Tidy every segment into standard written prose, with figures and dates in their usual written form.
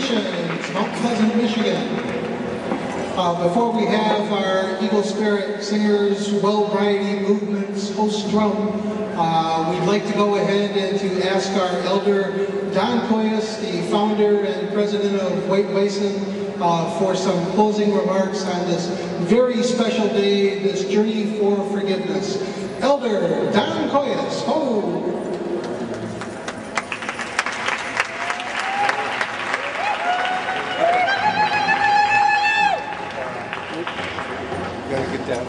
Congratulations, Mount Pleasant, Michigan. Before we have our Eagle Spirit Singers Well Variety Movements host drum, we'd like to go ahead and to ask our elder, Don Koyas, the founder and president of White Bison, for some closing remarks on this very special day, this journey for forgiveness. Elder Don Koyas, ho! That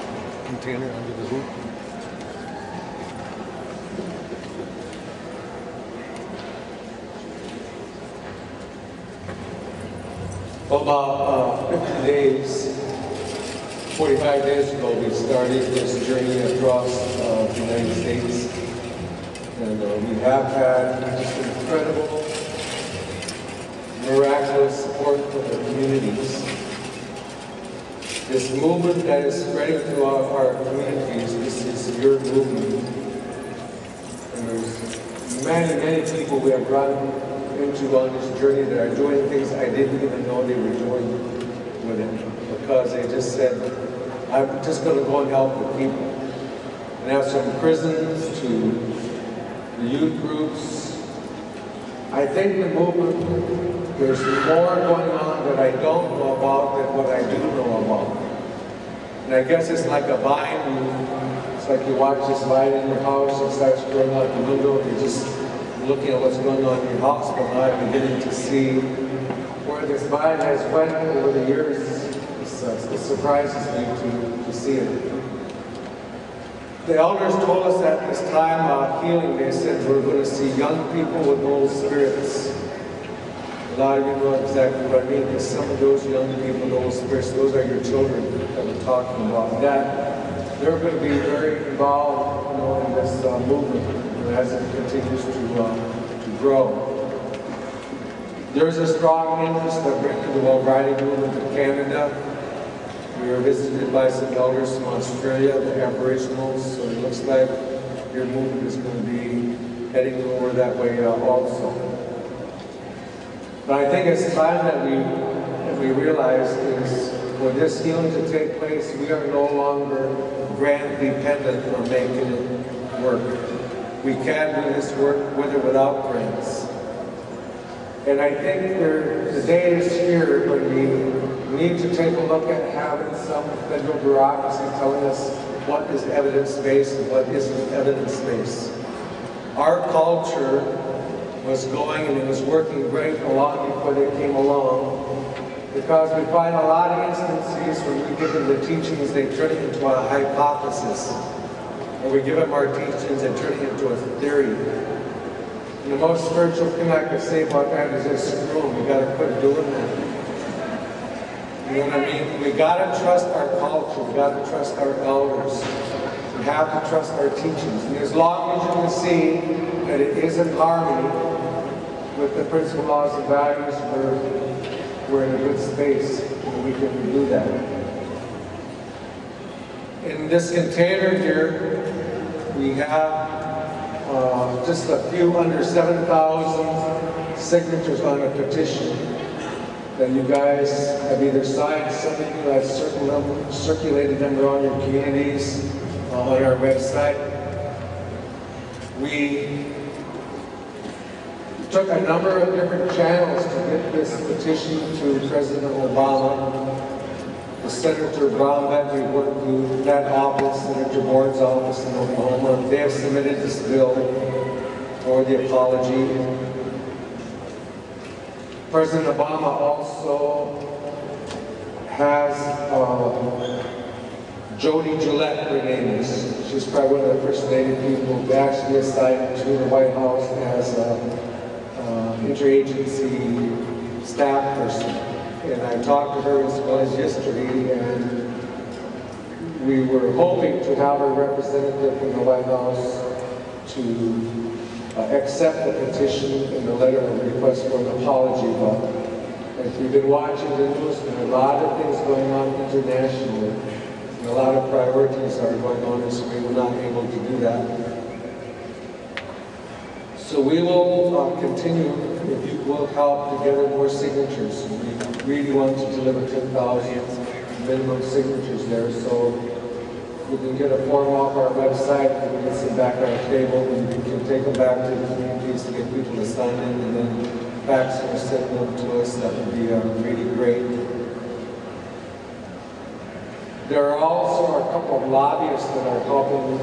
container under the hoop. About 50 days, 45 days ago, we started this journey across the United States. And we have had just incredible, miraculous support from the communities. This movement that is spreading throughout our communities, this is your movement. And there's many, many people we have run into on this journey that are doing things I didn't even know they were doing with it. Because they just said, I'm just going to go and help the people. And that's from prisons to the youth groups. I think the movement, there's more going on that I don't know about than what I do know about. And I guess it's like a vine. It's like you watch this vine in your house, it starts growing out the window, you're just looking at what's going on in your house, but now I'm beginning to see where this vine has went over the years. It surprises me to see it. The elders told us at this time of healing, they said we're going to see young people with old spirits. A lot of you know exactly what I mean, because some of those young people with old spirits, those are your children that we're talking about. That they're going to be very involved, in this movement as it continues to grow. There's a strong interest of bringing the Well Variety movement to Canada. We were visited by some elders from Australia, the Aboriginals, so it looks like your movement is going to be heading over that way also. But I think it's time that we realize is for this healing to take place, we are no longer grant dependent on making it work. We can do this work with or without grants. And I think the day is here when we need to take a look at having some federal bureaucracy telling us what is evidence-based and what isn't evidence-based. Our culture was going and it was working great long before they came along, because we find a lot of instances when we give them the teachings, they turn it into a hypothesis. Or we give them our teachings and turn it into a theory. And the most spiritual thing I could say about that is just screw them. We got to quit doing that. You know what I mean? We got to trust our culture. We got to trust our elders. We have to trust our teachings. And as long as you can see that it is in harmony with the principal laws and values, we're in a good space and we can do that. In this container here, we have just a few under 7,000 signatures on a petition that you guys have either signed, some of you have circulated them around your communities on our website. We took a number of different channels to get this petition to President Obama. The Senator Brownback, we worked through that office, Senator Bourne's office in Oklahoma. They have submitted this bill for the apology. President Obama also has Jody Gillette, her name is. She's probably one of the first Native people who actually assigned to the White House as interagency staff person. And I talked to her as well as yesterday, and we were hoping to have a representative from the White House to accept the petition and the letter of request for an apology. But if you've been watching the news, there are a lot of things going on internationally, and a lot of priorities are going on, and so we were not able to do that. So we will continue if you will help to gather more signatures. We really want to deliver 10,000 minimum signatures there, so we can get a form off our website, and we can sit back at our table, and we can take them back to the communities to get people to sign in, and then fax or send them to us. That would be really great. There are also a couple of lobbyists that are helping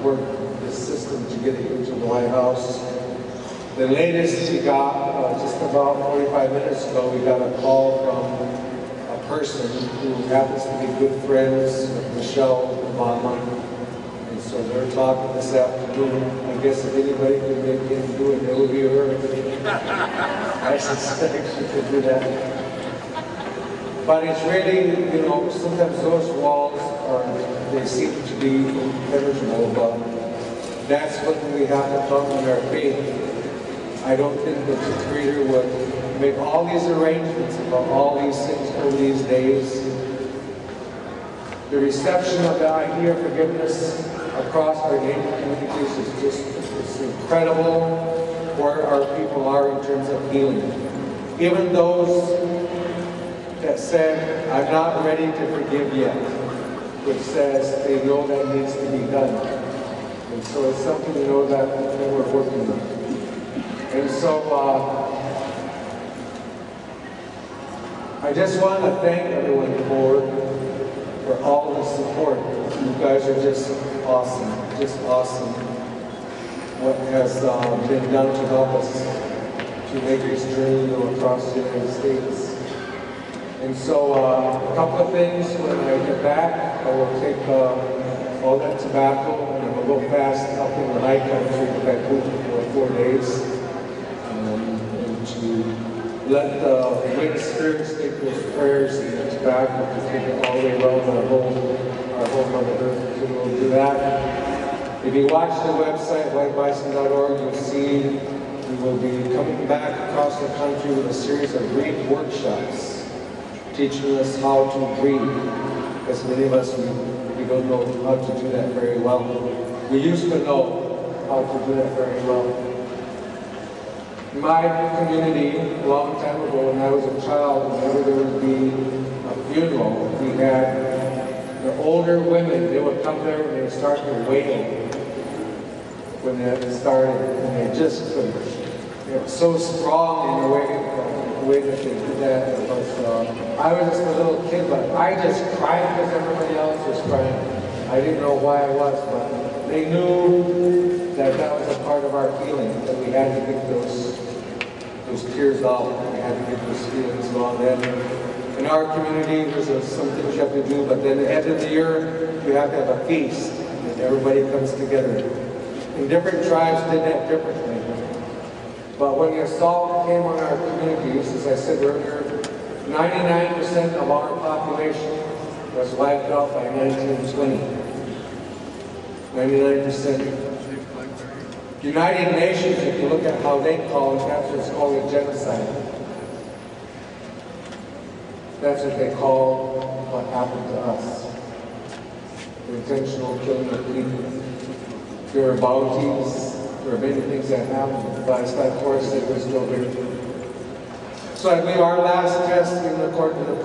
work this system to get it into the White House. The latest we got, just about 45 minutes ago, we got a call from a person who happens to be good friends with Michelle Obama. And so they're talking this afternoon. I guess if anybody could make him do it, it would be her. I suspect she could do that. But it's really, you know, sometimes those walls they seem to be impenetrable, but that's when we have to come on our faith. I don't think that the Creator would make all these arrangements about all these things over these days. The reception of the idea of forgiveness across our Native communities is just incredible where our people are in terms of healing. Even those that said, I'm not ready to forgive yet, which says they know that needs to be done. And so it's something, you know, that we're working on. And so I just want to thank everyone for all the support. You guys are just awesome, just awesome. What has been done to help us to make this journey across the United States. And so a couple of things, when I get back, I will take all that tobacco and I will go fast up in the high country to Vancouver for 4 days. And to let the Holy Spirit take those prayers and the tobacco to take it all the way around our whole Mother Earth. So we'll do that. If you watch the website, whitebison.org, you'll see we will be coming back across the country with a series of great workshops teaching us how to breathe. Because many of us, we don't know how to do that very well. We used to know how to do that very well. In my community, a long time ago, when I was a child, whenever there would be a funeral, we had the older women, they would come there and they would start to wail when they started, and they just couldn't. It was so strong in the way that they did that. It was, I was just a little kid, but I just cried because everybody else was crying. I didn't know why I was, but they knew that that was a part of our healing, that we had to get those tears out. We had to get those feelings out. And in our community, there's some things you have to do, but then at the end of the year, you have to have a feast, and everybody comes together. And different tribes did that differently. But when the assault came on our communities, as I said earlier, 99% of our population was wiped out by 1920. 99%. United Nations, if you look at how they call it, that's what's called a genocide. That's what they call what happened to us. The intentional killing of people. There are bounties. There are many things that happened, but it's like Forrest said, we're still here. So I believe our last test in the court of the